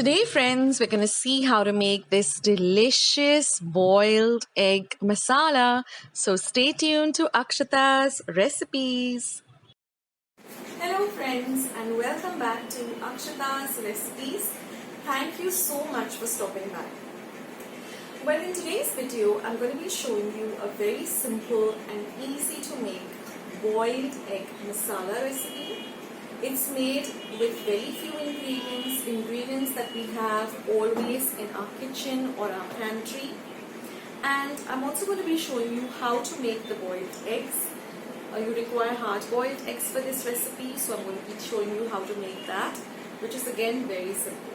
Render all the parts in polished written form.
Today, friends, we're going to see how to make this delicious boiled egg masala. So stay tuned to Akshata's recipes. Hello, friends, and welcome back to Akshata's recipes. Thank you so much for stopping by. Well, in today's video, I'm going to be showing you a very simple and easy to make boiled egg masala recipe. It's made with very few ingredients that we have always in our kitchen or our pantry. And I'm also going to be showing you how to make the boiled eggs. You require hard-boiled eggs for this recipe, so I'm going to be showing you how to make that, which is again very simple.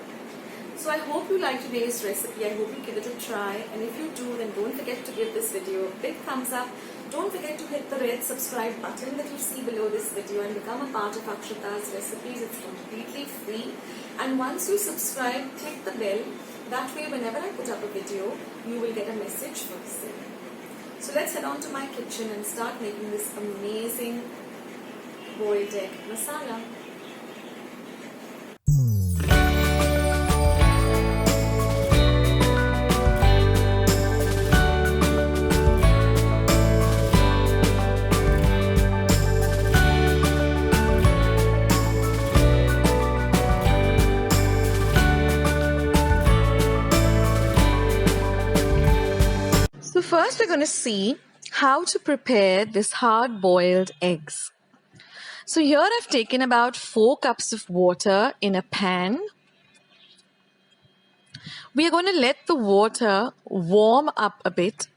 So I hope you like today's recipe. I hope you give it a try, and if you do, then don't forget to give this video a big thumbs up. Don't forget to hit the red subscribe button that you see below this video and become a part of Akshata's recipes. It's completely free, and once you subscribe, click the bell. That way, whenever I put up a video, you will get a message for the same. So let's head on to my kitchen and start making this amazing boiled egg masala. So first we're going to see how to prepare this hard-boiled eggs. So here I've taken about 4 cups of water in a pan. We are going to let the water warm up a bit.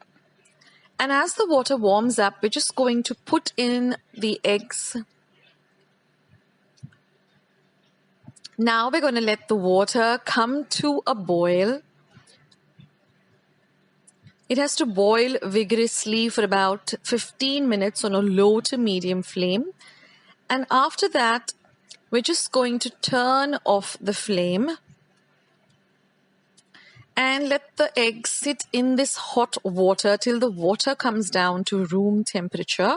And as the water warms up, we're just going to put in the eggs. Now we're going to let the water come to a boil. It has to boil vigorously for about 15 minutes on a low to medium flame. And after that, we're just going to turn off the flame and let the eggs sit in this hot water till the water comes down to room temperature.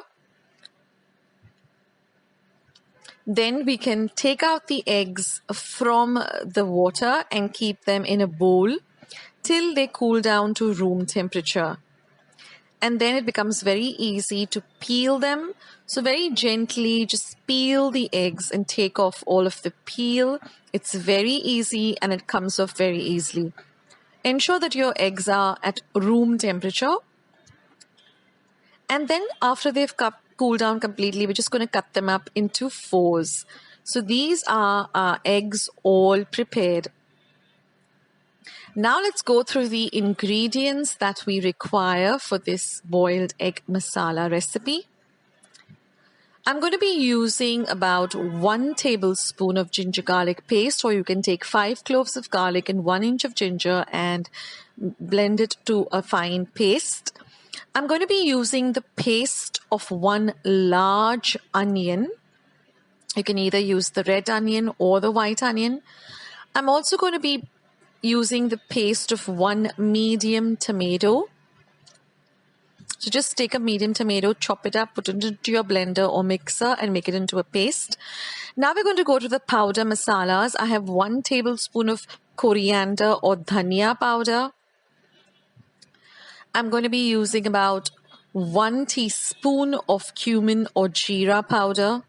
Then we can take out the eggs from the water and keep them in a bowl till they cool down to room temperature. And then it becomes very easy to peel them. So very gently just peel the eggs and take off all of the peel. It's very easy and it comes off very easily. Ensure that your eggs are at room temperature. And then after they've cooled down completely, we're just going to cut them up into 4s. So these are our eggs all prepared. Now let's go through the ingredients that we require for this boiled egg masala recipe. I'm going to be using about 1 tablespoon of ginger garlic paste, or you can take 5 cloves of garlic and 1 inch of ginger and blend it to a fine paste. I'm going to be using the paste of 1 large onion. You can either use the red onion or the white onion. I'm also going to be using the paste of 1 medium tomato. So just take a medium tomato, chop it up, put it into your blender or mixer and make it into a paste. Now we're going to go to the powder masalas. I have 1 tablespoon of coriander or dhania powder. I'm going to be using about 1 teaspoon of cumin or jeera powder.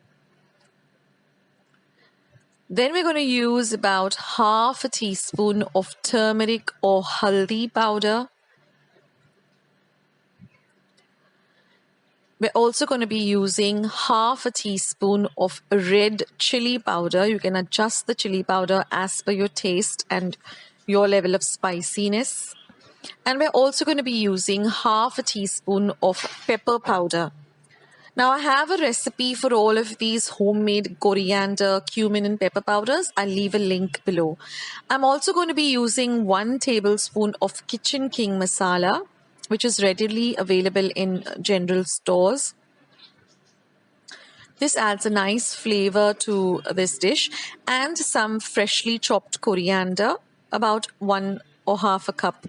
Then we're going to use about half a teaspoon of turmeric or haldi powder. We're also going to be using half a teaspoon of red chili powder. You can adjust the chili powder as per your taste and your level of spiciness. And we're also going to be using half a teaspoon of pepper powder. Now I have a recipe for all of these homemade coriander, cumin and pepper powders. I'll leave a link below. I'm also going to be using 1 tablespoon of Kitchen King masala, which is readily available in general stores. This adds a nice flavor to this dish, and some freshly chopped coriander, about 1 or half a cup.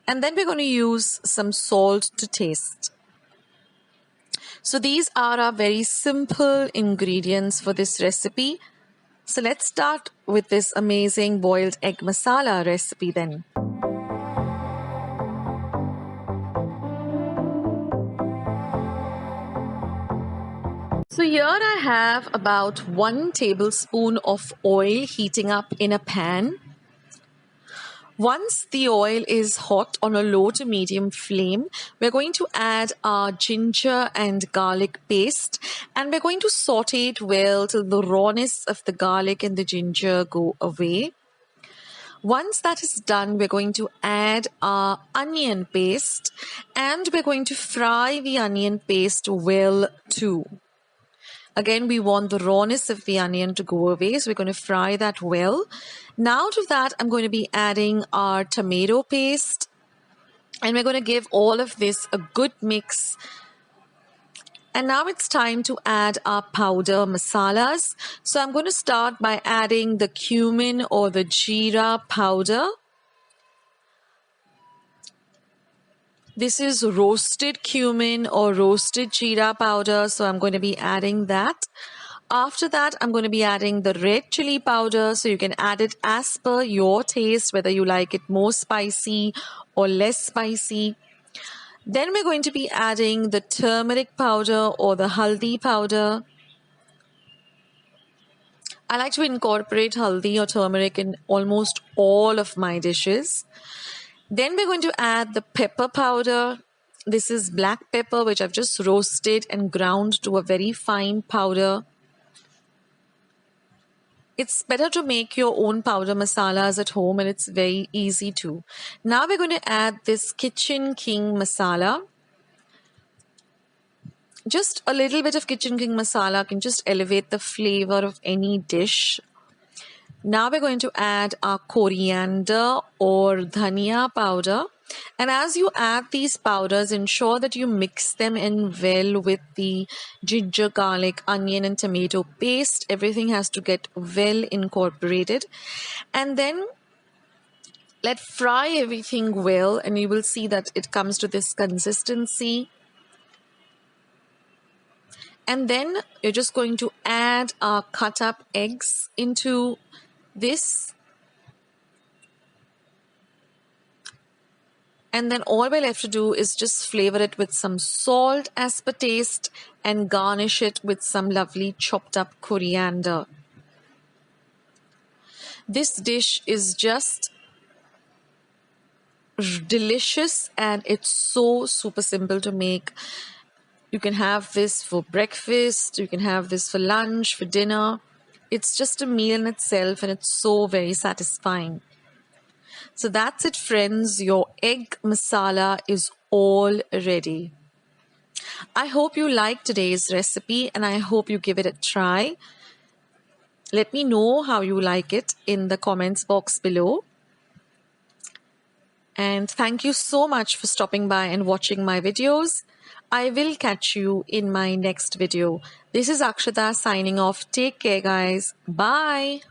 And then we're going to use some salt to taste. So these are our very simple ingredients for this recipe. So let's start with this amazing boiled egg masala recipe then. So here I have about 1 tablespoon of oil heating up in a pan. Once the oil is hot on a low to medium flame, we're going to add our ginger and garlic paste, and we're going to saute it well till the rawness of the garlic and the ginger go away. Once that is done, we're going to add our onion paste, and we're going to fry the onion paste well too. Again, we want the rawness of the onion to go away, so we're going to fry that well. Now to that, I'm going to be adding our tomato paste, and we're going to give all of this a good mix. And now it's time to add our powder masalas. So I'm going to start by adding the cumin or the jeera powder. This is roasted cumin or roasted jeera powder, so I'm going to be adding that. After that, I'm going to be adding the red chili powder, so you can add it as per your taste, whether you like it more spicy or less spicy. Then we're going to be adding the turmeric powder or the haldi powder. I like to incorporate haldi or turmeric in almost all of my dishes. Then we're going to add the pepper powder. This is black pepper, which I've just roasted and ground to a very fine powder. It's better to make your own powder masalas at home, and it's very easy too. Now we're going to add this Kitchen King masala. Just a little bit of Kitchen King masala can just elevate the flavor of any dish. Now we're going to add our coriander or dhania powder. And as you add these powders, ensure that you mix them in well with the ginger, garlic, onion and tomato paste. Everything has to get well incorporated. And then let fry everything well, and you will see that it comes to this consistency. And then you're just going to add our cut up eggs into this. And then all we're left to do is just flavor it with some salt as per taste and garnish it with some lovely chopped up coriander. This dish is just delicious, and it's so super simple to make. You can have this for breakfast, you can have this for lunch, for dinner. It's just a meal in itself, and it's so very satisfying. So that's it, friends. Your egg masala is all ready. I hope you liked today's recipe, and I hope you give it a try. Let me know how you like it in the comments box below. And thank you so much for stopping by and watching my videos. I will catch you in my next video. This is Akshata signing off. Take care, guys. Bye.